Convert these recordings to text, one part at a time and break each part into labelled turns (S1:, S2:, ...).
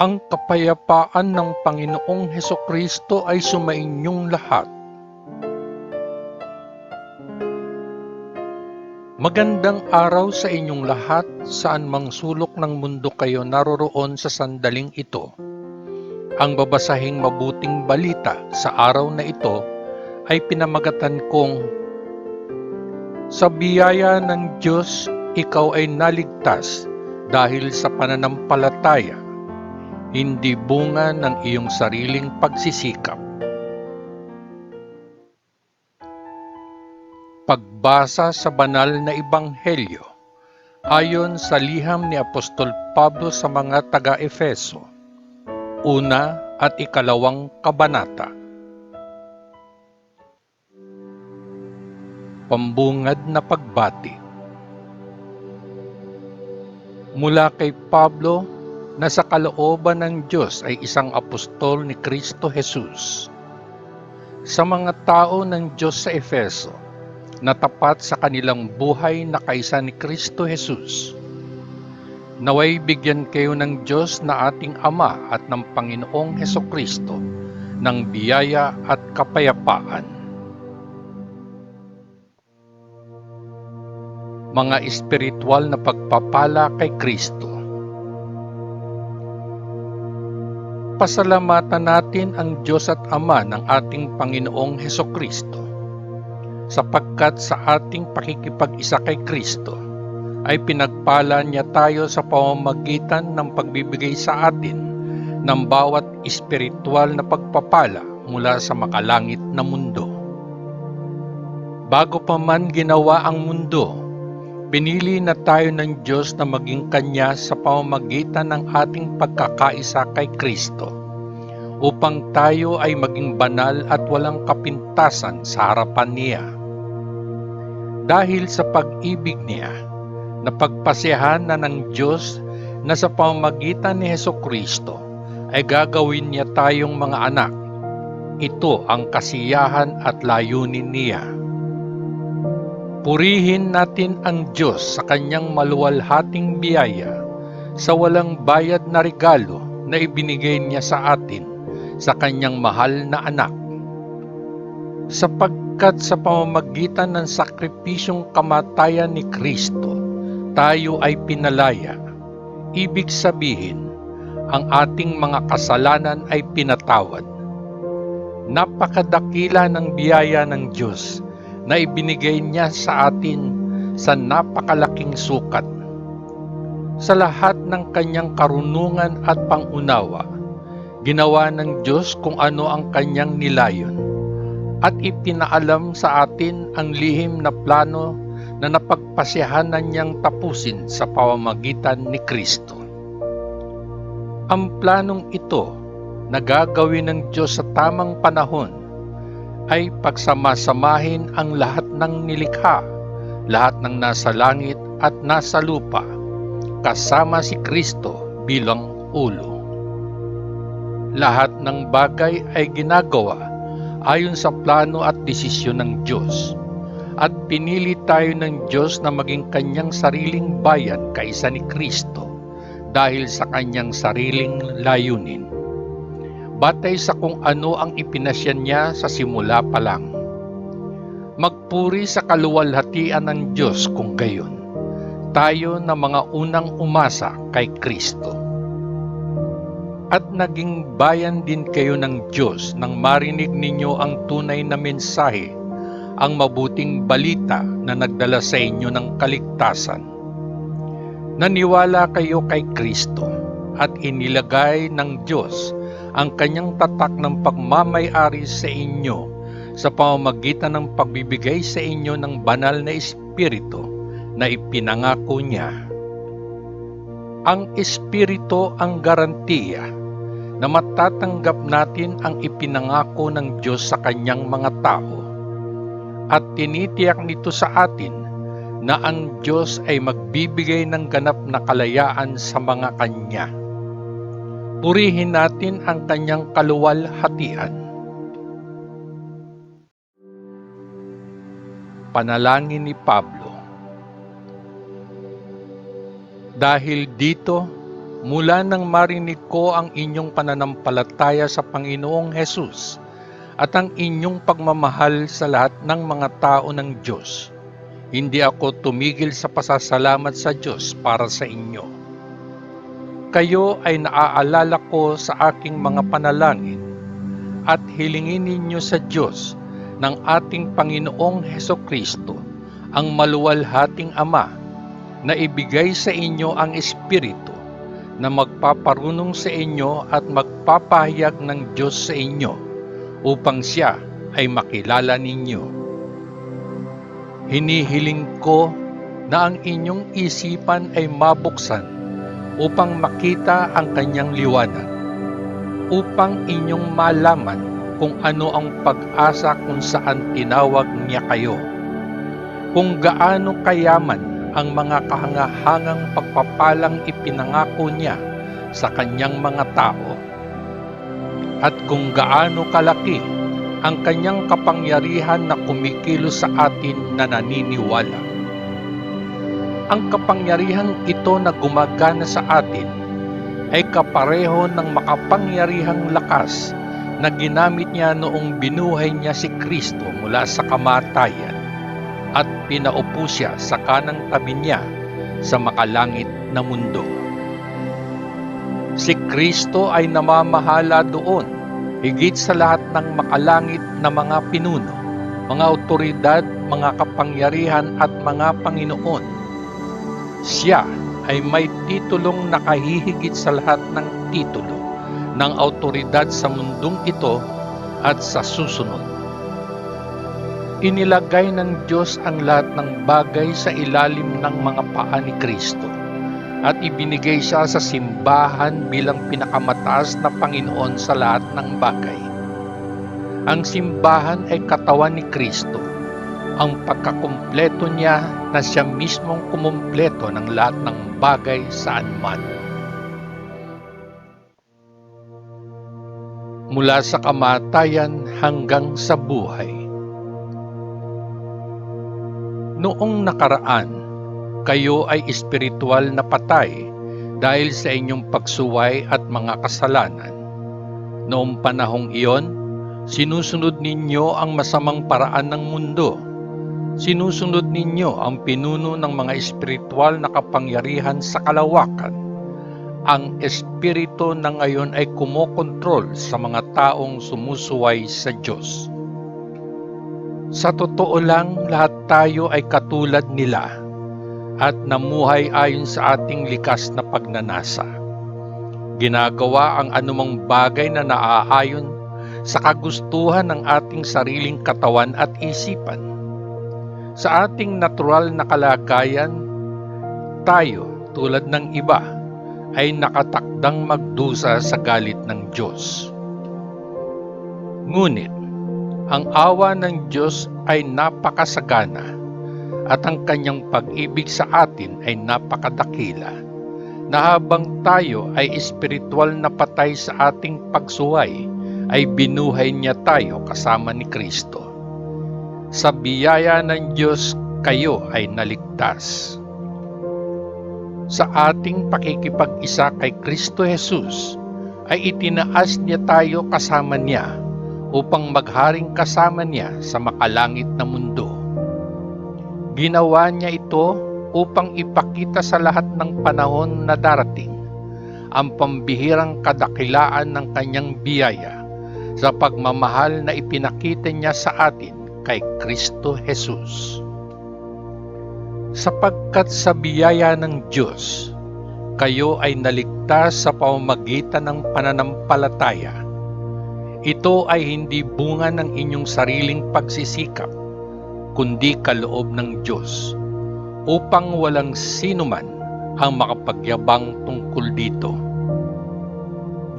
S1: Ang kapayapaan ng Panginoong Hesukristo ay sumainyong lahat. Magandang araw sa inyong lahat, saan mang sulok ng mundo kayo naroroon sa sandaling ito. Ang babasahing mabuting balita sa araw na ito ay pinamagatan kong, "Sa biyaya ng Diyos, ikaw ay naligtas dahil sa pananampalataya, hindi bunga ng iyong sariling pagsisikap." Pagbasa sa banal na ebanghelyo ayon sa liham ni Apostol Pablo sa mga taga-Efeso, 1 at 2 kabanata. Pambungad na pagbati. Mula kay Pablo, na sa kalooban ng Diyos ay isang apostol ni Kristo Jesus, sa mga tao ng Diyos sa Efeso, na tapat sa kanilang buhay na kaisa ni Kristo Jesus. Naway bigyan kayo ng Diyos na ating Ama at ng Panginoong Hesukristo ng biyaya at kapayapaan. Mga espiritual na pagpapala kay Kristo. Pasalamatan natin ang Diyos at Ama ng ating Panginoong Hesukristo, sapagkat sa ating pakikipag-isa kay Kristo ay pinagpala niya tayo sa pamamagitan ng pagbibigay sa atin ng bawat espiritual na pagpapala mula sa makalangit na mundo. Bago pa man ginawa ang mundo, pinili na tayo ng Diyos na maging Kanya sa pamamagitan ng ating pagkakaisa kay Kristo, upang tayo ay maging banal at walang kapintasan sa harapan Niya. Dahil sa pag-ibig Niya, napagpasehan na ng Diyos na sa pamamagitan ni Hesukristo ay gagawin Niya tayong mga anak. Ito ang kasiyahan at layunin Niya. Purihin natin ang Diyos sa Kanyang maluwalhating biyaya, sa walang bayad na regalo na ibinigay Niya sa atin sa Kanyang mahal na anak. Sapagkat sa pamamagitan ng sakripisyong kamatayan ni Kristo, tayo ay pinalaya. Ibig sabihin, ang ating mga kasalanan ay pinatawad. Napakadakila ng biyaya ng Diyos na ibinigay Niya sa atin sa napakalaking sukat. Sa lahat ng Kanyang karunungan at pangunawa, ginawa ng Diyos kung ano ang Kanyang nilayon, at ipinaalam sa atin ang lihim na plano na napagpasyahanan Niyang tapusin sa pamamagitan ni Kristo. Ang planong ito na gagawin ng Diyos sa tamang panahon ay pagsamasamahin ang lahat ng nilikha, lahat ng nasa langit at nasa lupa, kasama si Kristo bilang ulo. Lahat ng bagay ay ginagawa ayon sa plano at desisyon ng Diyos, at pinili tayo ng Diyos na maging Kanyang sariling bayan kaisa ni Kristo dahil sa Kanyang sariling layunin, batay sa kung ano ang ipinasya Niya sa simula pa lang. Magpuri sa kaluwalhatian ng Diyos kung gayon, tayo na mga unang umasa kay Kristo. At naging bayan din kayo ng Diyos nang marinig ninyo ang tunay na mensahe, ang mabuting balita na nagdala sa inyo ng kaligtasan. Naniwala kayo kay Kristo at inilagay ng Diyos ang Kanyang tatak ng pagmamay-ari sa inyo sa pamamagitan ng pagbibigay sa inyo ng banal na Espiritu na ipinangako Niya. Ang Espiritu ang garantiya na matatanggap natin ang ipinangako ng Diyos sa Kanyang mga tao, at tinitiyak nito sa atin na ang Diyos ay magbibigay ng ganap na kalayaan sa mga Kanya. Purihin natin ang Kanyang kaluwalhatian. Panalangin ni Pablo. Dahil dito, mula nang marinig ko ang inyong pananampalataya sa Panginoong Hesus at ang inyong pagmamahal sa lahat ng mga tao ng Diyos. Hindi ako tumigil sa pasasalamat sa Diyos para sa inyo. Kayo ay naaalala ko sa aking mga panalangin at hilingin ninyo sa Diyos ng ating Panginoong Hesukristo, ang maluwalhating Ama, na ibigay sa inyo ang Espiritu na magpaparunong sa inyo at magpapahayag ng Diyos sa inyo upang Siya ay makilala ninyo. Hinihiling ko na ang inyong isipan ay mabuksan upang makita ang Kanyang liwanag, upang inyong malaman kung ano ang pag-asa kung saan tinawag niya kayo, kung gaano kayaman ang mga kahangahangang pagpapalang ipinangako niya sa kanyang mga tao, at kung gaano kalaki ang kanyang kapangyarihan na kumikilos sa atin na naniniwala. Ang kapangyarihang ito na gumagana sa atin ay kapareho ng makapangyarihang lakas na ginamit niya noong binuhay niya si Kristo mula sa kamatayan at pinaupo siya sa kanang tabi niya sa makalangit na mundo. Si Kristo ay namamahala doon, higit sa lahat ng makalangit na mga pinuno, mga otoridad, mga kapangyarihan at mga Panginoon. Siya ay may titulong nakahihigit sa lahat ng titulo ng autoridad sa mundong ito at sa susunod. Inilagay ng Diyos ang lahat ng bagay sa ilalim ng mga paa ni Kristo at ibinigay siya sa simbahan bilang pinakamataas na Panginoon sa lahat ng bagay. Ang simbahan ay katawan ni Kristo, ang pagkakumpleto niya na siya mismong kumumpleto ng lahat ng bagay saan man. Mula sa kamatayan hanggang sa buhay. Noong nakaraan, kayo ay espiritual na patay dahil sa inyong pagsuway at mga kasalanan. Noong panahong iyon, sinusunod ninyo ang masamang paraan ng mundo. Sinusunod ninyo ang pinuno ng mga espiritual na kapangyarihan sa kalawakan. Ang espiritu na ngayon ay kumokontrol sa mga taong sumusuway sa Diyos. Sa totoo lang, lahat tayo ay katulad nila at namuhay ayon sa ating likas na pagnanasa. Ginagawa ang anumang bagay na naaayon sa kagustuhan ng ating sariling katawan at isipan. Sa ating natural na kalagayan, tayo, tulad ng iba, ay nakatakdang magdusa sa galit ng Diyos. Ngunit, ang awa ng Diyos ay napakasagana at ang kanyang pag-ibig sa atin ay napakadakila, na habang tayo ay espiritual na patay sa ating pagsuway, ay binuhay niya tayo kasama ni Kristo. Sa biyaya ng Diyos, kayo ay naligtas. Sa ating pakikipag-isa kay Kristo Jesus, ay itinaas niya tayo kasama niya upang magharing kasama niya sa makalangit na mundo. Ginawa niya ito upang ipakita sa lahat ng panahon na darating ang pambihirang kadakilaan ng kanyang biyaya sa pagmamahal na ipinakita niya sa atin kay Kristo Jesus. Sapagkat sa biyaya ng Diyos, kayo ay naligtas sa pamamagitan ng pananampalataya. Ito ay hindi bunga ng inyong sariling pagsisikap, kundi kaloob ng Diyos, upang walang sino man ang makapagyabang tungkol dito.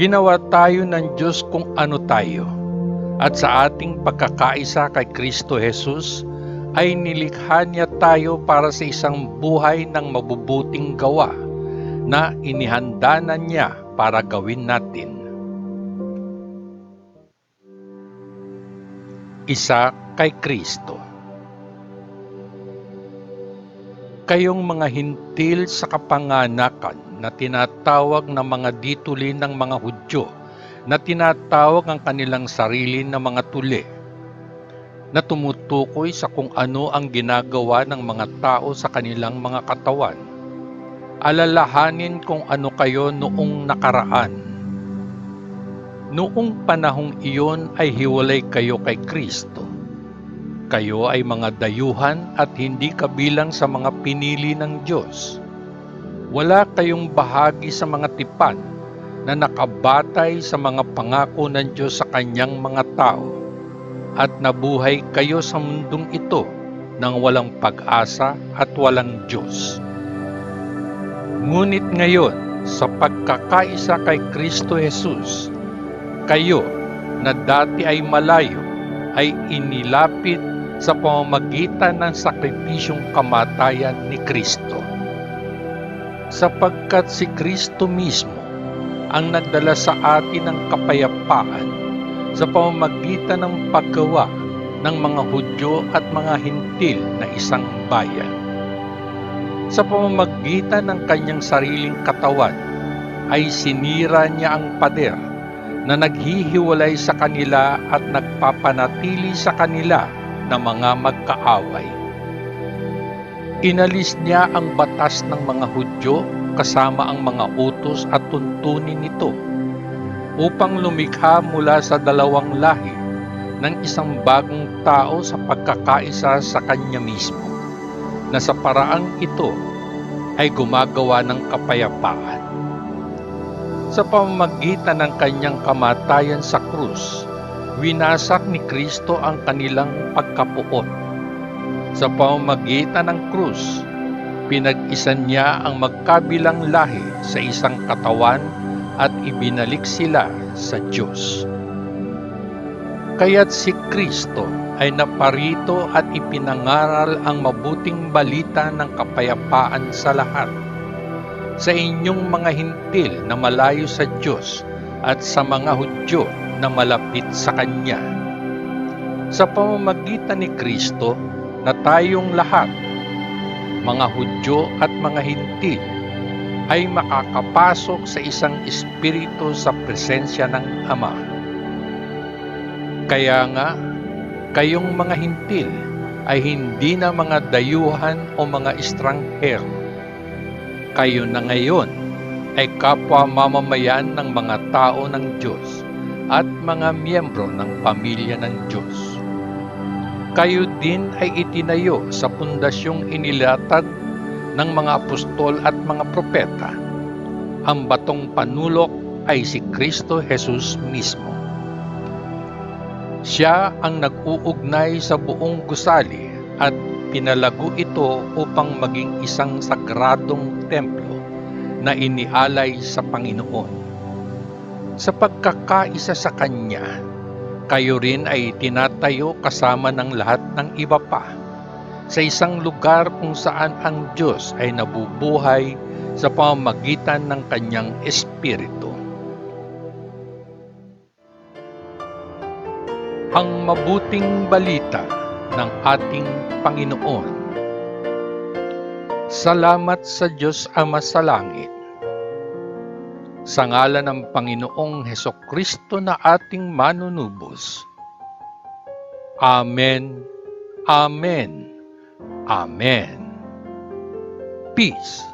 S1: Ginawa tayo ng Diyos kung ano tayo, at sa ating pagkakaisa kay Kristo Jesus, ay nilikha niya tayo para sa isang buhay ng mabubuting gawa na inihanda na niya para gawin natin. Isa kay Kristo. Kayong mga hintil sa kapanganakan na tinatawag na mga dituli ng mga Hudyo, na tinatawag ang kanilang sarili na mga tuli, na tumutukoy sa kung ano ang ginagawa ng mga tao sa kanilang mga katawan. Alalahanin kung ano kayo noong nakaraan. Noong panahong iyon ay hiwalay kayo kay Kristo. Kayo ay mga dayuhan at hindi kabilang sa mga pinili ng Diyos. Wala kayong bahagi sa mga tipan na nakabatay sa mga pangako ng Diyos sa kanyang mga tao, at nabuhay kayo sa mundong ito nang walang pag-asa at walang Diyos. Ngunit ngayon, sa pagkakaisa kay Kristo Jesus, kayo na dati ay malayo ay inilapit sa pamamagitan ng sakripisyong kamatayan ni Kristo. Sapagkat si Kristo mismo ang nagdala sa atin ng kapayapaan sa pamamagitan ng paggawa ng mga Hudyo at mga Hintil na isang bayan. Sa pamamagitan ng kanyang sariling katawan ay sinira niya ang pader na naghihiwalay sa kanila at nagpapanatili sa kanila na mga magkaaway. Inalis niya ang batas ng mga Hudyo kasama ang mga utos at tuntunin nito upang lumikha mula sa dalawang lahi ng isang bagong tao sa pagkakaisa sa kanya mismo, na sa paraang ito ay gumagawa ng kapayapaan. Sa pamamagitan ng kanyang kamatayan sa krus, winasak ni Kristo ang kanilang pagkapuot. Sa pamamagitan ng krus, pinag-isan niya ang magkabilang lahi sa isang katawan at ibinalik sila sa Diyos. Kaya't si Kristo ay naparito at ipinangaral ang mabuting balita ng kapayapaan sa lahat, sa inyong mga hintil na malayo sa Diyos at sa mga Hudyo na malapit sa Kanya. Sa pamamagitan ni Kristo na tayong lahat, mga Hudyo at mga Hintil, ay makakapasok sa isang espiritu sa presensya ng Ama. Kaya nga, kayong mga Hintil ay hindi na mga dayuhan o mga estranghero. Kayo na ngayon ay kapwa mamamayan ng mga tao ng Diyos at mga miyembro ng pamilya ng Diyos. Kayo din ay itinayo sa pundasyong inilatag ng mga apostol at mga propeta. Ang batong panulok ay si Kristo Jesus mismo. Siya ang nag-uugnay sa buong gusali at pinalago ito upang maging isang sagradong templo na inialay sa Panginoon. Sa pagkakaisa sa Kanya, kayo rin ay tinatayo kasama ng lahat ng iba pa sa isang lugar kung saan ang Diyos ay nabubuhay sa pamamagitan ng Kanyang Espiritu. Ang mabuting balita ng ating Panginoon. Salamat sa Diyos Ama sa langit. Sa ngalan ng Panginoong Hesukristo na ating manunubos. Amen. Amen. Amen. Peace.